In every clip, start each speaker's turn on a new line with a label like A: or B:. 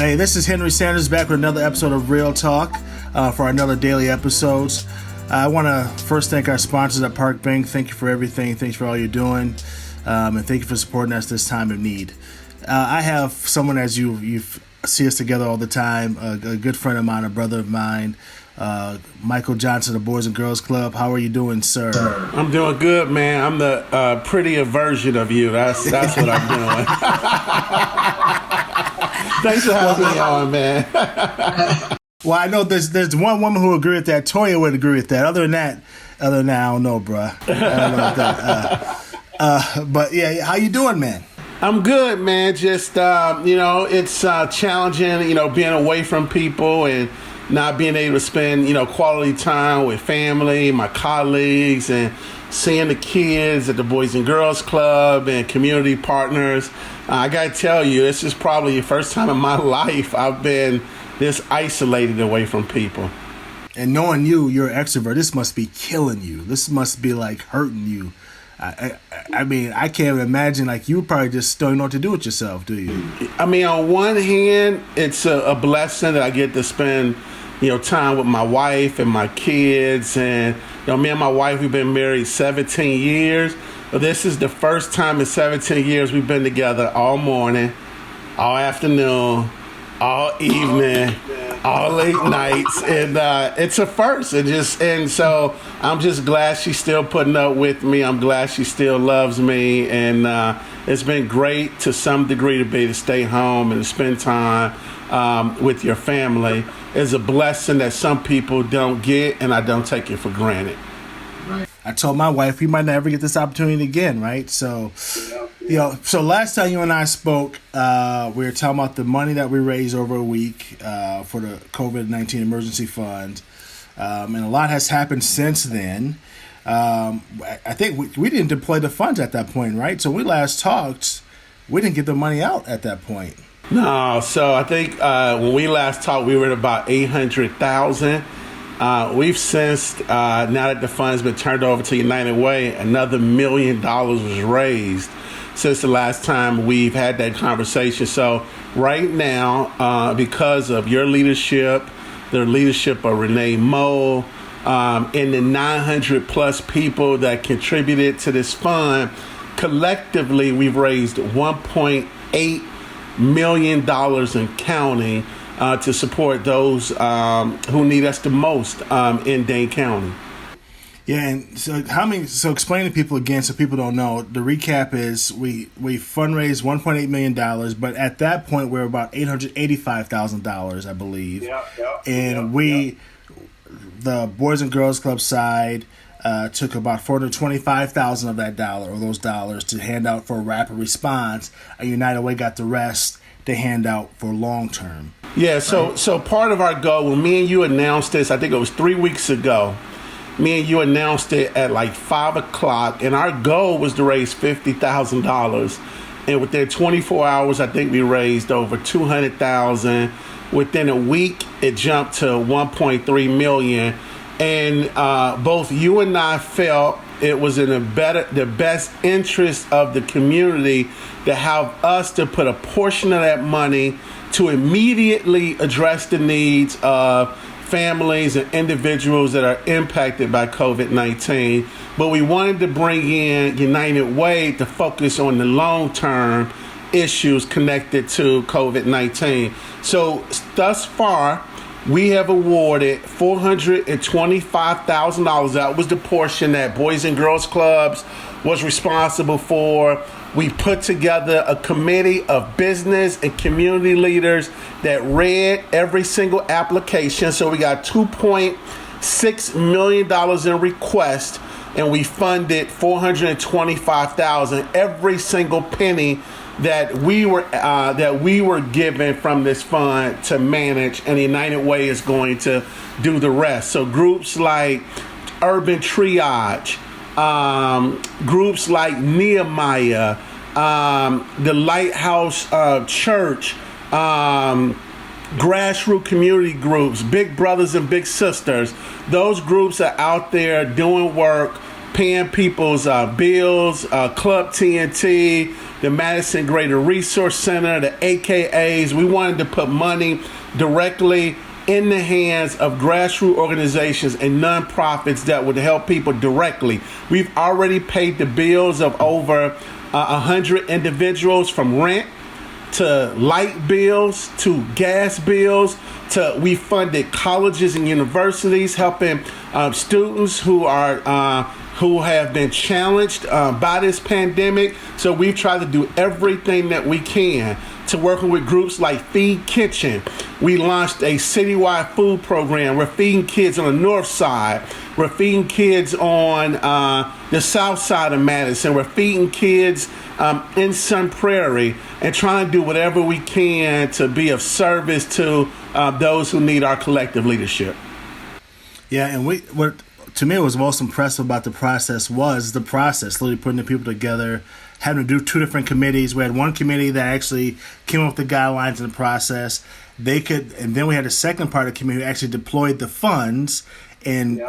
A: Hey, this is Henry Sanders back with another episode of Real Talk for another daily episodes. I want to first thank our sponsors at Park Bank. Thank you for everything. Thanks for all you're doing. And thank you for supporting us this time of need. I have someone, as you see us together all the time, a good friend of mine, a brother of mine, Michael Johnson, the Boys and Girls Club. How are you doing, sir?
B: I'm doing good, man. I'm the prettier version of you. That's what I'm doing. Thanks for having me on, man.
A: Well, I know there's one woman who would agree with that. Toya would agree with that. Other than that, I don't know, bruh. I don't know about that. But yeah, how you doing, man?
B: I'm good, man. Just it's challenging, being away from people and not being able to spend, quality time with family, my colleagues, and seeing the kids at the Boys and Girls Club and community partners. I got to tell you, this is probably the first time in my life I've been this isolated away from people.
A: And knowing you're an extrovert, this must be killing you. This must be like hurting you. I mean, I can't imagine, like, you probably just don't know what to do with yourself, do you?
B: I mean, on one hand, it's a blessing that I get to spend, time with my wife and my kids. And, me and my wife, we've been married 17 years. But this is the first time in 17 years we've been together all morning, all afternoon, all evening, all late nights, and it's a first. And so I'm just glad she's still putting up with me. I'm glad she still loves me, and it's been great to some degree to stay home and to spend time with your family. Is a blessing that some people don't get, and I don't take it for granted.
A: Right. I told my wife we might never get this opportunity again, right? So, so last time you and I spoke, we were talking about the money that we raised over a week for the COVID-19 emergency fund. And a lot has happened since then. I think we didn't deploy the funds at that point, right? So when we last talked, we didn't get the money out at that point.
B: No, so I think when we last talked, we were at about $800,000. We've since, now that the fund's been turned over to United Way, another $1 million was raised since the last time we've had that conversation. So right now, because of your leadership, the leadership of Renee Moe, and the 900 plus people that contributed to this fund, collectively we've raised $1.8 million and counting to support those who need us the most in Dane County.
A: Yeah, and so explain to people again, so people don't know. The recap is we fundraised $1.8 million, but at that point we were about $885,000, I believe. The Boys and Girls Club side took about $425,000 of that those dollars to hand out for rapid response, and United Way got the rest to hand out for long term.
B: Yeah, so part of our goal, when me and you announced this, I think it was 3 weeks ago, me and you announced it at like 5 o'clock, and our goal was to raise $50,000. And within 24 hours, I think we raised over $200,000. Within a week, it jumped to $1.3 million. And both you and I felt it was in the best interest of the community to have us to put a portion of that money to immediately address the needs of families and individuals that are impacted by COVID-19. But we wanted to bring in United Way to focus on the long-term issues connected to COVID-19. So thus far, we have awarded $425,000. That was the portion that Boys and Girls Clubs was responsible for. We put together a committee of business and community leaders that read every single application. So we got $2.6 million in requests, and we funded $425,000. Every single penny that we were given from this fund to manage, and the United Way is going to do the rest. So groups like Urban Triage, groups like Nehemiah, the Lighthouse Church, grassroots community groups, Big Brothers and Big Sisters. Those groups are out there doing work paying people's bills, Club TNT, the Madison Greater Resource Center, the AKAs. We wanted to put money directly in the hands of grassroots organizations and nonprofits that would help people directly. We've already paid the bills of over 100 individuals, from rent to light bills to gas bills. We funded colleges and universities, helping students who have been challenged by this pandemic. So we've tried to do everything that we can to working with groups like Feed Kitchen. We launched a citywide food program. We're feeding kids on the north side. We're feeding kids on the south side of Madison. We're feeding kids in Sun Prairie, and trying to do whatever we can to be of service to those who need our collective leadership.
A: Yeah, and what to me was most impressive about the process, literally putting the people together, having to do two different committees. We had one committee that actually came up with the guidelines in the process. And then we had a second part of the committee who actually deployed the funds, and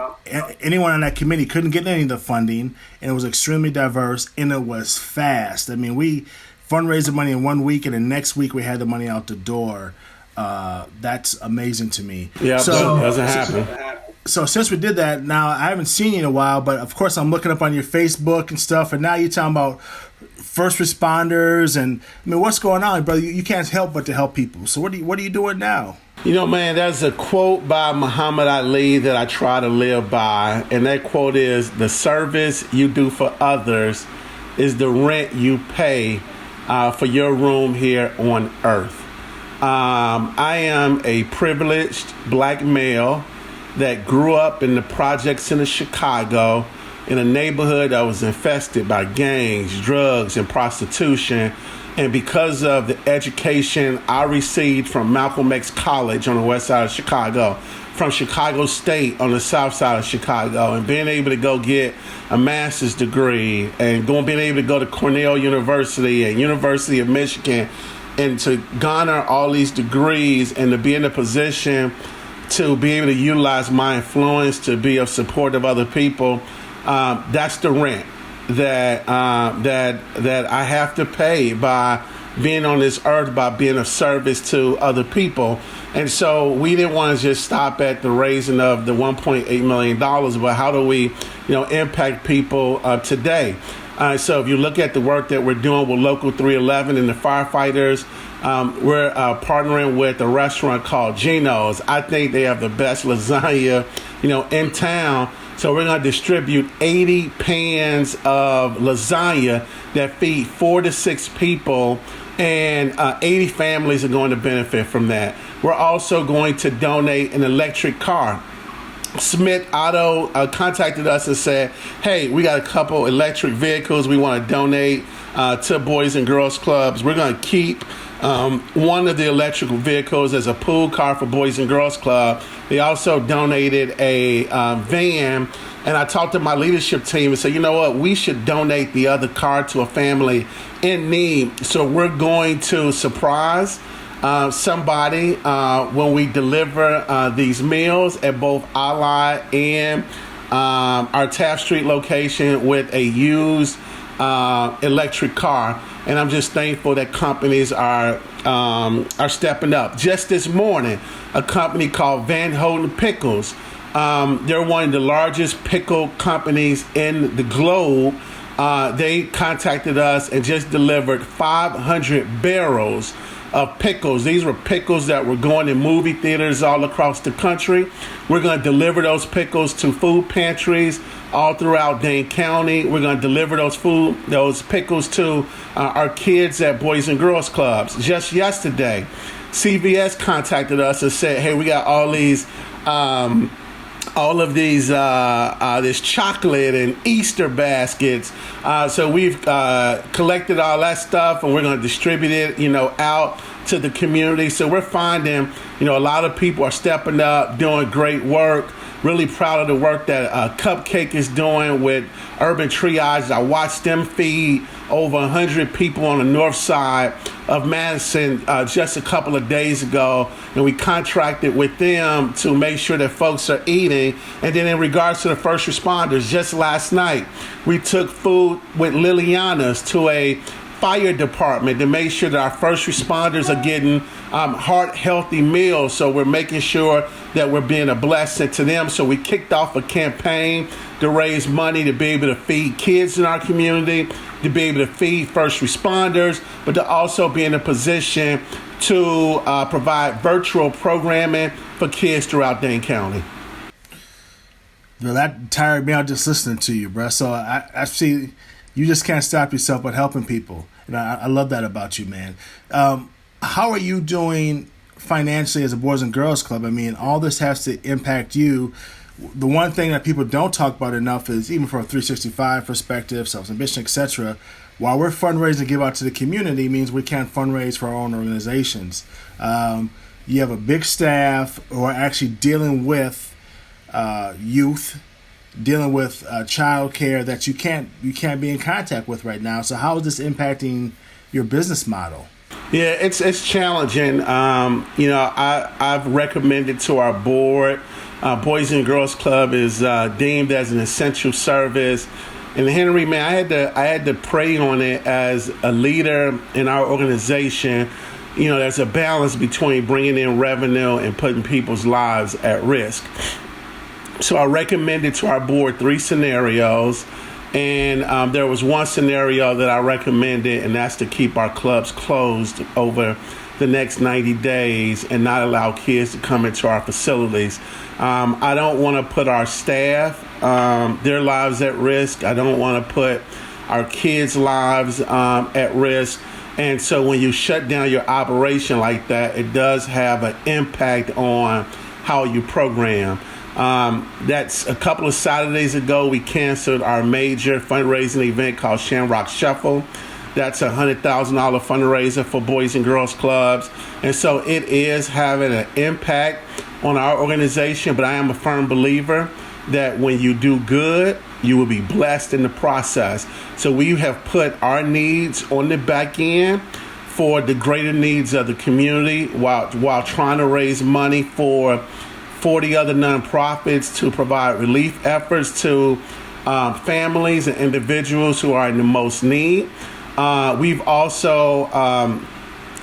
A: anyone on that committee couldn't get any of the funding, and it was extremely diverse, and it was fast. I mean, we fundraised the money in 1 week, and the next week we had the money out the door. That's amazing to me.
B: Yeah, so that doesn't happen.
A: So since we did that, now I haven't seen you in a while, but of course I'm looking up on your Facebook and stuff, and now you're talking about first responders, and I mean, what's going on, brother? You can't help but to help people. So what are you doing now?
B: You know, man, there's a quote by Muhammad Ali that I try to live by, and that quote is, "The service you do for others is the rent you pay for your room here on earth." I am a privileged black male that grew up in the projects in Chicago, in a neighborhood that was infested by gangs, drugs, and prostitution. And because of the education I received from Malcolm X College on the west side of Chicago, from Chicago State on the south side of Chicago, and being able to go get a master's degree, and being able to go to Cornell University and University of Michigan, and to garner all these degrees and to be in a position to be able to utilize my influence to be of support of other people, that's the rent that I have to pay by being on this earth, by being of service to other people. And so we didn't want to just stop at the raising of the $1.8 million, but how do we, impact people today? So if you look at the work that we're doing with Local 311 and the firefighters, we're partnering with a restaurant called Gino's. I think they have the best lasagna, in town. So we're going to distribute 80 pans of lasagna that feed 4 to 6 people, and 80 families are going to benefit from that. We're also going to donate an electric car. Smith Auto contacted us and said, hey, we got a couple electric vehicles we want to donate to Boys and Girls Clubs. We're going to keep one of the electrical vehicles as a pool car for Boys and Girls Club. They also donated a van, and I talked to my leadership team and said, you know what, we should donate the other car to a family in need. So we're going to surprise somebody when we deliver these meals at both Ally and our Taft Street location with a used electric car. And I'm just thankful that companies are stepping up. Just this morning, a company called Van Houten Pickles, they're one of the largest pickle companies in the globe. They contacted us and just delivered 500 barrels of pickles. These were pickles that were going in movie theaters all across the country. We're going to deliver those pickles to food pantries all throughout Dane County. We're going to deliver those pickles to our kids at Boys and Girls Clubs. Just yesterday, CVS contacted us and said, hey, we got all of these this chocolate and Easter baskets. So we've collected all that stuff, and we're going to distribute it, out to the community. So we're finding, a lot of people are stepping up, doing great work. Really proud of the work that Cupcake is doing with Urban Triage. I watched them feed over 100 people on the north side of Madison just a couple of days ago, and we contracted with them to make sure that folks are eating. And then in regards to the first responders, just last night, we took food with Liliana's to a fire department to make sure that our first responders are getting heart healthy meals. So we're making sure that we're being a blessing to them. So we kicked off a campaign to raise money to be able to feed kids in our community, to be able to feed first responders, but to also be in a position to provide virtual programming for kids throughout Dane County.
A: Well, that tired me out just listening to you, bro. So I see you just can't stop yourself but helping people. And I love that about you, man. How are you doing financially as a Boys and Girls Club? I mean, all this has to impact you. The one thing that people don't talk about enough is, even from a 365 perspective, self-ambition, etc., while we're fundraising to give out to the community, means we can't fundraise for our own organizations. You have a big staff who are actually dealing with youth, dealing with child care that you can't be in contact with right now. So how is this impacting your business model?
B: Yeah, it's challenging. I've recommended to our board, Boys and Girls Club is deemed as an essential service. And Henry, man, I had to pray on it as a leader in our organization. You know, there's a balance between bringing in revenue and putting people's lives at risk. So I recommended to our board 3 scenarios. And there was one scenario that I recommended, and that's to keep our clubs closed over the next 90 days and not allow kids to come into our facilities. I don't want to put our staff, their lives at risk. I don't want to put our kids' lives at risk. And so when you shut down your operation like that, it does have an impact on how you program. That's a couple of Saturdays ago, we canceled our major fundraising event called Shamrock Shuffle. That's a $100,000 fundraiser for Boys and Girls Clubs. And so it is having an impact on our organization, but I am a firm believer that when you do good, you will be blessed in the process. So we have put our needs on the back end for the greater needs of the community while trying to raise money for 40 other nonprofits to provide relief efforts to families and individuals who are in the most need. We've also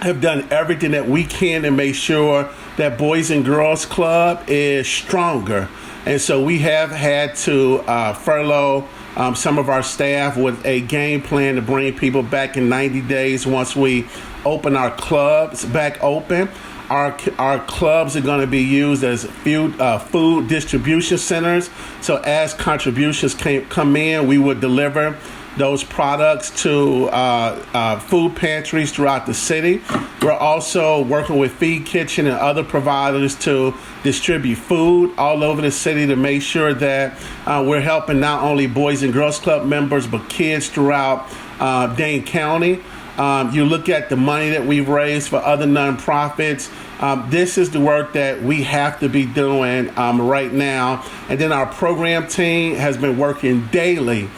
B: have done everything that we can to make sure that Boys and Girls Club is stronger. And so we have had to furlough some of our staff with a game plan to bring people back in 90 days once we open our clubs back open. Our clubs are going to be used as food distribution centers. So as contributions come in, we would deliver those products to food pantries throughout the city. We're also working with Feed Kitchen and other providers to distribute food all over the city to make sure that we're helping not only Boys and Girls Club members, but kids throughout Dane County. You look at the money that we've raised for other nonprofits. This is the work that we have to be doing right now. And then our program team has been working daily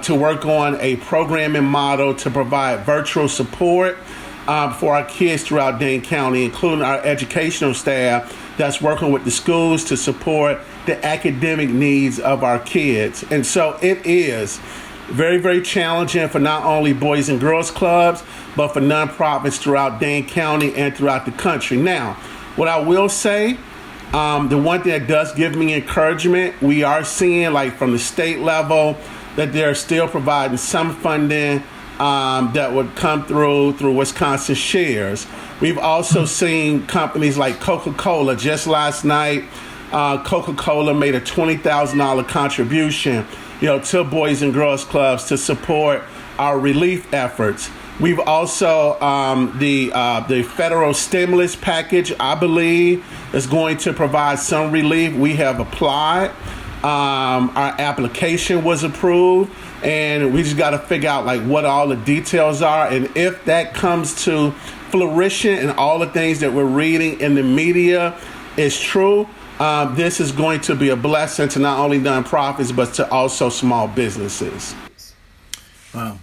B: to work on a programming model to provide virtual support for our kids throughout Dane County, including our educational staff that's working with the schools to support the academic needs of our kids. And so it is very, very challenging for not only Boys and Girls Clubs, but for nonprofits throughout Dane County and throughout the country. Now, what I will say, the one thing that does give me encouragement, we are seeing, like from the state level, that they're still providing some funding that would come through Wisconsin Shares. We've also seen companies like Coca-Cola. Just last night, Coca-Cola made a $20,000 contribution, to Boys and Girls Clubs to support our relief efforts. We've also the federal stimulus package, I believe, is going to provide some relief. We have applied. Our application was approved, and we just got to figure out what all the details are. And if that comes to fruition and all the things that we're reading in the media is true, this is going to be a blessing to not only nonprofits, but to also small businesses.
A: Wow.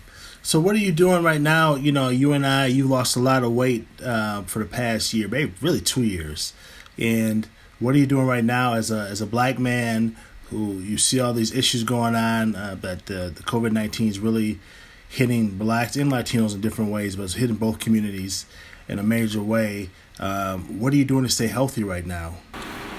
A: So what are you doing right now? You know, you lost a lot of weight for the past year, maybe really 2 years. And what are you doing right now as a black man who you see all these issues going on, that the COVID-19 is really hitting blacks and Latinos in different ways, but it's hitting both communities in a major way. What are you doing to stay healthy right now?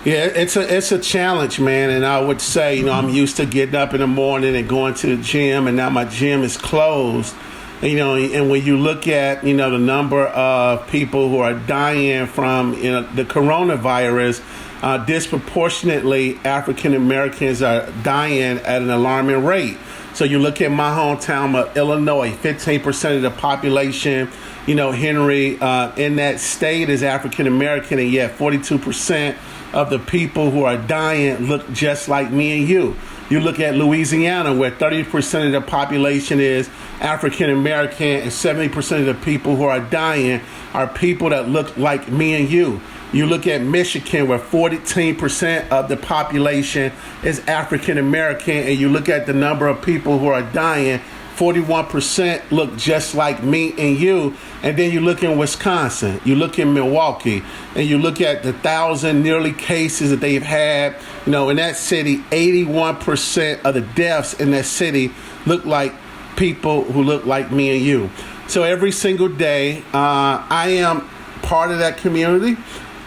B: Yeah, it's a challenge, man. And I would say, I'm used to getting up in the morning and going to the gym, and now my gym is closed. And when you look at, the number of people who are dying from, the coronavirus, disproportionately African Americans are dying at an alarming rate. So you look at my hometown of Illinois, 15% of the population, Henry, in that state is African American, and yet 42% of the people who are dying look just like me and you. You look at Louisiana, where 30% of the population is African American, and 70% of the people who are dying are people that look like me and you. You look at Michigan, where 14% of the population is African American, and you look at the number of people who are dying, 41% look just like me and you. And then you look in Wisconsin, you look in Milwaukee, and you look at the 1,000 nearly cases that they've had. In that city, 81% of the deaths in that city look like people who look like me and you. So every single day, I am part of that community.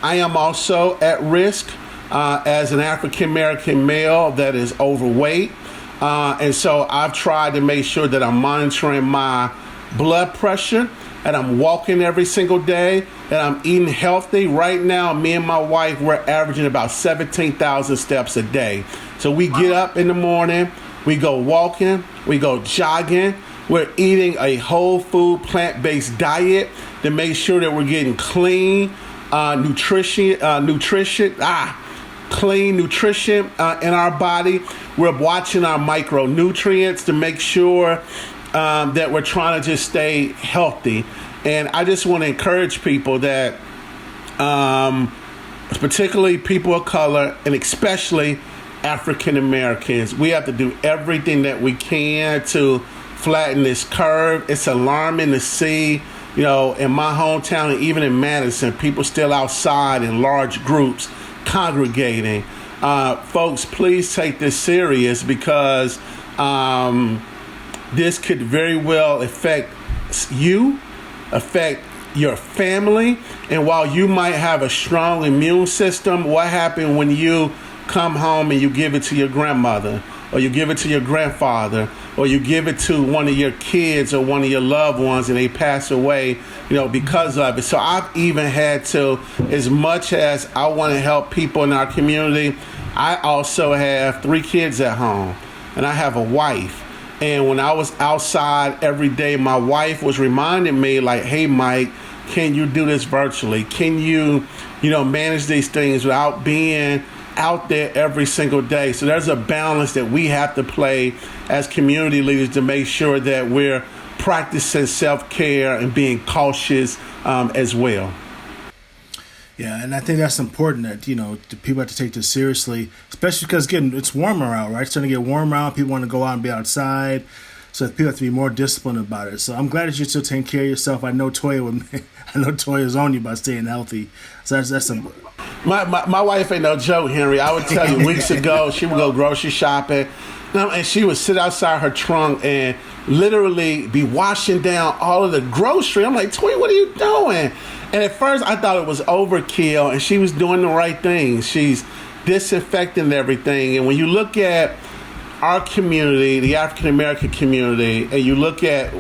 B: I am also at risk as an African American male that is overweight. And so I've tried to make sure that I'm monitoring my blood pressure, and I'm walking every single day, that I'm eating healthy. Right now, me and my wife, we're averaging about 17,000 steps a day. So we get up in the morning, we go walking, we go jogging. We're eating a whole food, plant-based diet to make sure that we're getting clean clean nutrition in our body. We're watching our micronutrients to make sure that we're trying to just stay healthy. And I just want to encourage people that, particularly people of color, and especially African Americans, we have to do everything that we can to flatten this curve. It's alarming to see, in my hometown and even in Madison, people still outside in large groups congregating. Folks, please take this serious, because this could very well affect you, affect your family. And while you might have a strong immune system, what happens when you come home and you give it to your grandmother, or you give it to your grandfather, or you give it to one of your kids or one of your loved ones, and they pass away, because of it. So I've even had to, as much as I want to help people in our community, I also have 3 kids at home, and I have a wife. And when I was outside every day, my wife was reminding me, like, hey, Mike, can you do this virtually? Can you, manage these things without being out there every single day? So there's a balance that we have to play as community leaders to make sure that we're practicing self-care and being cautious as well.
A: Yeah, and I think that's important that, the people have to take this seriously, especially because, again, it's warmer out, right? It's starting to get warmer out. People want to go out and be outside. So people have to be more disciplined about it. So I'm glad that you're still taking care of yourself. I know Toya's on you by staying healthy. So that's a...
B: My wife ain't no joke, Henry. I would tell you, weeks ago, she would go grocery shopping, and she would sit outside her trunk and literally be washing down all of the grocery. I'm like, Toya, what are you doing? And at first, I thought it was overkill, and she was doing the right thing. She's disinfecting everything. And when you look at our community, the African American community, and you look at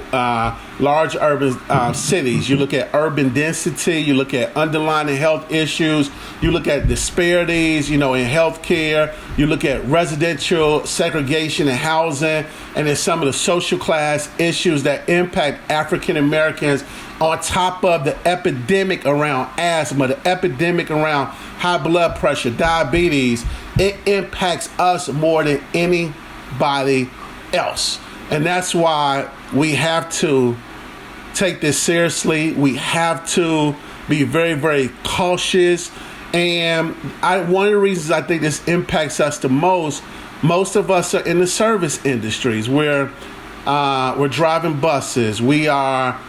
B: large urban cities, you look at urban density, you look at underlying health issues, you look at disparities, in healthcare, you look at residential segregation in housing, and then some of the social class issues that impact African Americans, on top of the epidemic around asthma, the epidemic around high blood pressure, diabetes. It impacts us more than anybody else. And that's why we have to take this seriously. We have to be very, very cautious. And one of the reasons I think this impacts us the most of us are in the service industries, where We're driving buses. We are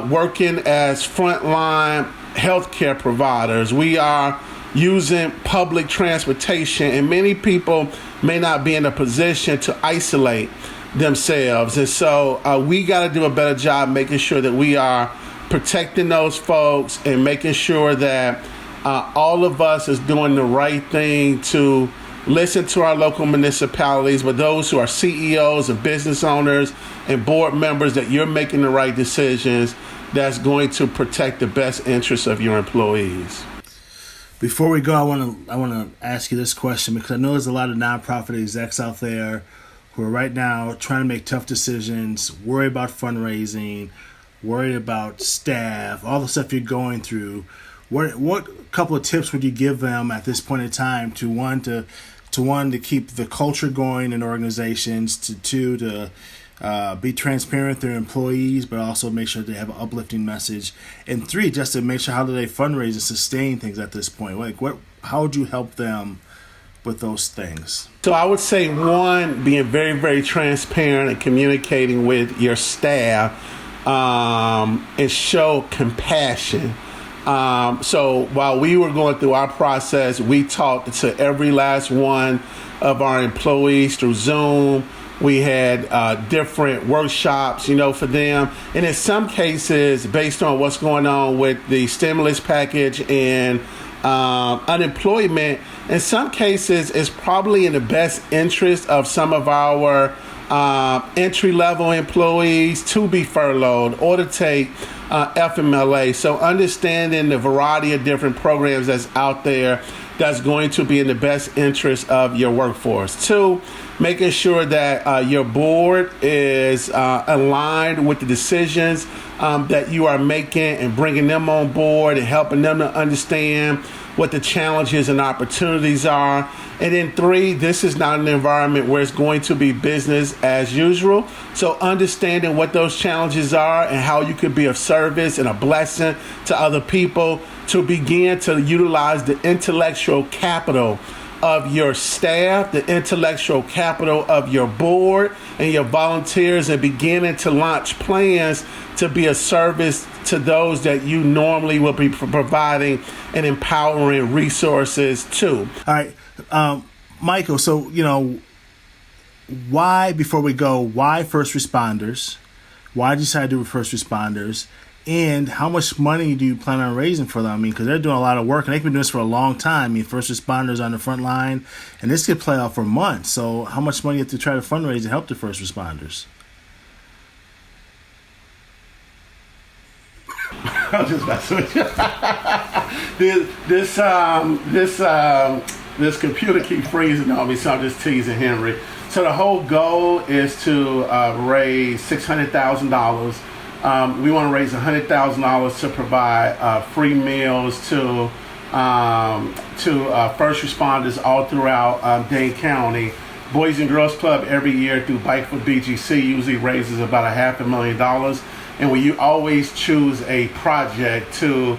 B: working as frontline healthcare providers. We are using public transportation, and many people may not be in a position to isolate themselves. And so we got to do a better job making sure that we are protecting those folks and making sure that all of us is doing the right thing to listen to our local municipalities, but those who are CEOs and business owners and board members, that you're making the right decisions that's going to protect the best interests of your employees.
A: Before we go, I want to ask you this question, because I know there's a lot of nonprofit execs out there who are right now trying to make tough decisions, worried about fundraising, worried about staff, all the stuff you're going through. What couple of tips would you give them at this point in time to keep the culture going in organizations, to be transparent with their employees, but also make sure they have an uplifting message, and 3, just to make sure how do they fundraise and sustain things at this point? How would you help them with those things?
B: So I would say, 1, being very, very transparent and communicating with your staff, and show compassion. So while we were going through our process, we talked to every last one of our employees through Zoom. We had different workshops, for them. And in some cases, based on what's going on with the stimulus package and unemployment, in some cases, it's probably in the best interest of some of our entry-level employees to be furloughed or to take FMLA. So understanding the variety of different programs that's out there that's going to be in the best interest of your workforce. 2, making sure that your board is aligned with the decisions that you are making and bringing them on board and helping them to understand what the challenges and opportunities are. And then 3, this is not an environment where it's going to be business as usual. So understanding what those challenges are and how you could be of service and a blessing to other people to begin to utilize the intellectual capital of your staff, the intellectual capital of your board and your volunteers, and beginning to launch plans to be a service to those that you normally will be providing and empowering resources to.
A: All right, Michael, so, why first responders? Why did you decide to do first responders? And how much money do you plan on raising for them? Because they're doing a lot of work, and they've been doing this for a long time. First responders on the front line, and this could play out for months. So how much money you have to try to fundraise to help the first responders?
B: I was just messing with you. This computer keep freezing on me, so I'm just teasing Henry. So the whole goal is to raise $600,000. We want to raise $100,000 to provide free meals to first responders all throughout Dane County. Boys and Girls Club every year through Bike for BGC usually raises about $500,000, and we always choose a project to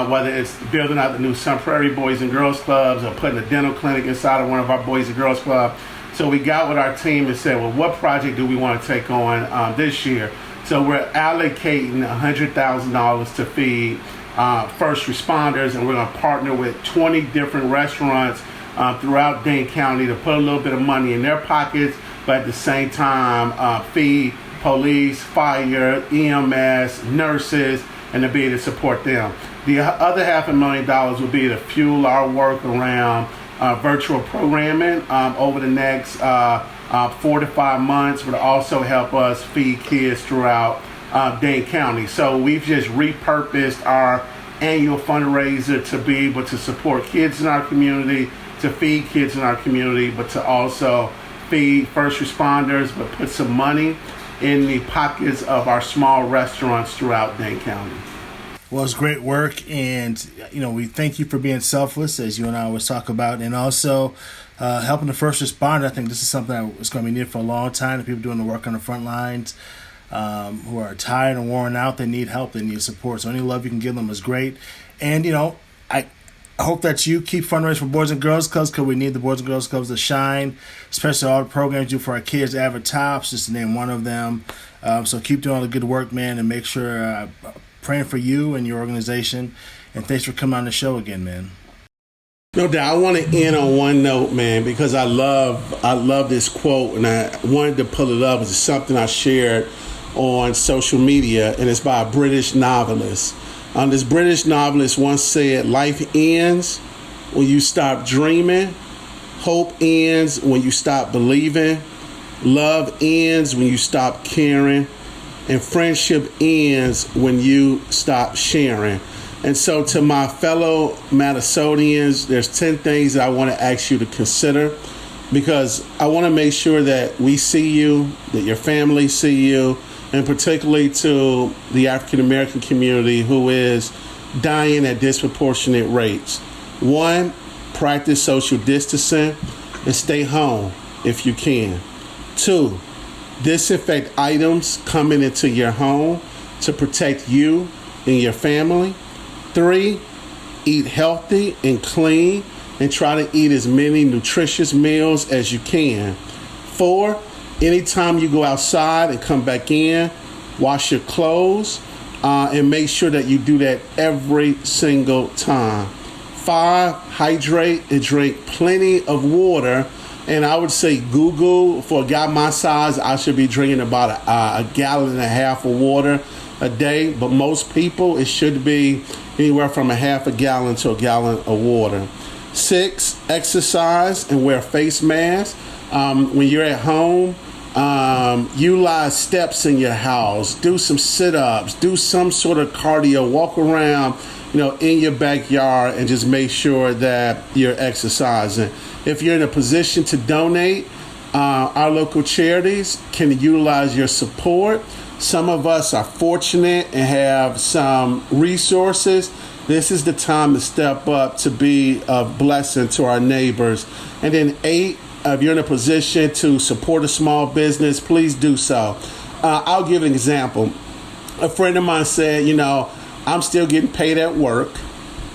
B: whether it's building out the new Sun Prairie Boys and Girls Clubs or putting a dental clinic inside of one of our Boys and Girls Club. So we got with our team and said, well, what project do we want to take on this year? So we're allocating $100,000 to feed first responders, and we're going to partner with 20 different restaurants throughout Dane County to put a little bit of money in their pockets, but at the same time feed police, fire, EMS, nurses, and to be able to support them. The other $500,000 will be to fuel our work around virtual programming over the next 4 to 5 months, but also help us feed kids throughout Dane County. So we've just repurposed our annual fundraiser to be able to support kids in our community, to feed kids in our community, but to also feed first responders, but put some money in the pockets of our small restaurants throughout Dane County.
A: Well, it's great work, and we thank you for being selfless, as you and I always talk about, and also helping the first responder. I think this is something that was going to be needed for a long time. The people doing the work on the front lines who are tired and worn out, they need help, they need support. So any love you can give them is great. And I hope that you keep fundraising for Boys and Girls Clubs, because we need the Boys and Girls Clubs to shine, especially all the programs you do for our kids, Avid Tops, just to name one of them. So keep doing all the good work, man, and make sure praying for you and your organization. And thanks for coming on the show again, man.
B: No doubt. I want to end on one note, man, because I love this quote, and I wanted to pull it up. It's something I shared on social media, and it's by a British novelist. This British novelist once said, "Life ends when you stop dreaming. Hope ends when you stop believing. Love ends when you stop caring. And friendship ends when you stop sharing." And so to my fellow Minnesotans, there's 10 things that I want to ask you to consider, because I want to make sure that we see you, that your family see you, and particularly to the African American community who is dying at disproportionate rates. 1, practice social distancing and stay home if you can. 2, disinfect items coming into your home to protect you and your family. 3, eat healthy and clean and try to eat as many nutritious meals as you can. 4, anytime you go outside and come back in, wash your clothes and make sure that you do that every single time. 5, hydrate and drink plenty of water. And I would say Google, for a guy my size, I should be drinking about a gallon and a half of water a day. But most people, it should be anywhere from a half a gallon to a gallon of water. 6, exercise and wear face masks. When you're at home, utilize steps in your house. Do some sit-ups. Do some sort of cardio. Walk around, in your backyard, and just make sure that you're exercising. If you're in a position to donate, our local charities can utilize your support. Some of us are fortunate and have some resources. This is the time to step up to be a blessing to our neighbors. And then 8, if you're in a position to support a small business, please do so. I'll give an example. A friend of mine said, I'm still getting paid at work.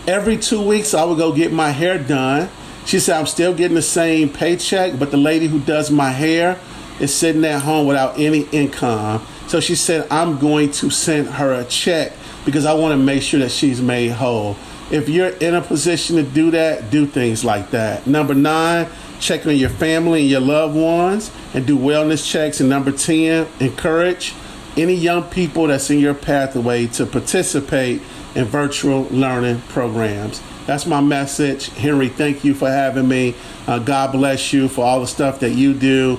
B: Every 2 weeks, I would go get my hair done. She said, I'm still getting the same paycheck, but the lady who does my hair is sitting at home without any income. So she said, I'm going to send her a check because I want to make sure that she's made whole. If you're in a position to do that, do things like that. Number 9, check on your family and your loved ones and do wellness checks. And number 10, encourage any young people that's in your pathway to participate in virtual learning programs. That's my message. Henry, thank you for having me. God bless you for all the stuff that you do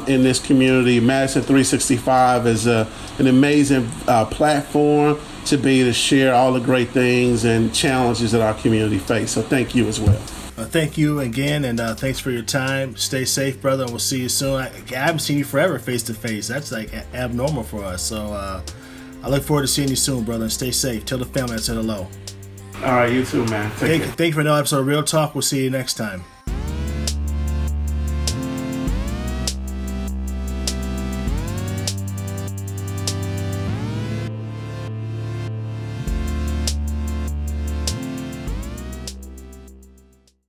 B: in this community. Madison 365 is an amazing platform to be to share all the great things and challenges that our community face. So thank you as well.
A: Thank you again, and thanks for your time. Stay safe, brother, and we'll see you soon. I haven't seen you forever face to face. That's like abnormal for us. So I look forward to seeing you soon, brother, and stay safe. Tell the family I said hello.
B: All right, you too, man.
A: Thank you for another episode of Real Talk. We'll see you next time.